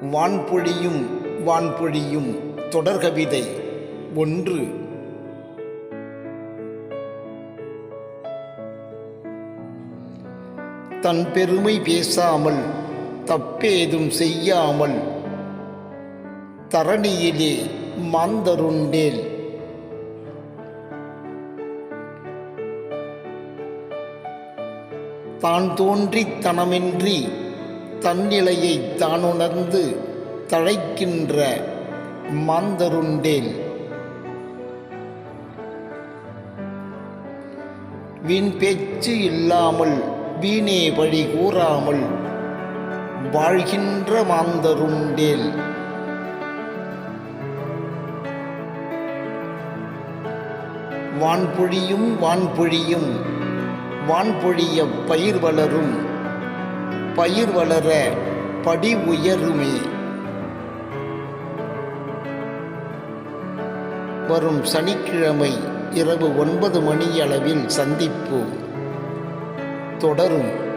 வான்பொழியும் வான்பொழியும் தொடர்கவிதை 1. தன் பெருமை பேசாமல் தப்பேதும் செய்யாமல் தரணியிலே மாந்தருண்டேல் தான் தோன்றித் தனமின்றி தன்னிலையை தானுணர்ந்து தழைக்கின்ற மாந்தருண்டேல் வீண் பேச்சு இல்லாமல் வீணே வழி கூறாமல் வாழ்கின்ற மாந்தருண்டேல் வான்பொழியும் வான்பொழியும் வான்பொழிய பயிர் வளரும் பயிர் வளர படி உயருமே. வரும் சனிக்கிழமை இரவு 9 மணி அளவில் சந்திப்போம். தொடரும்.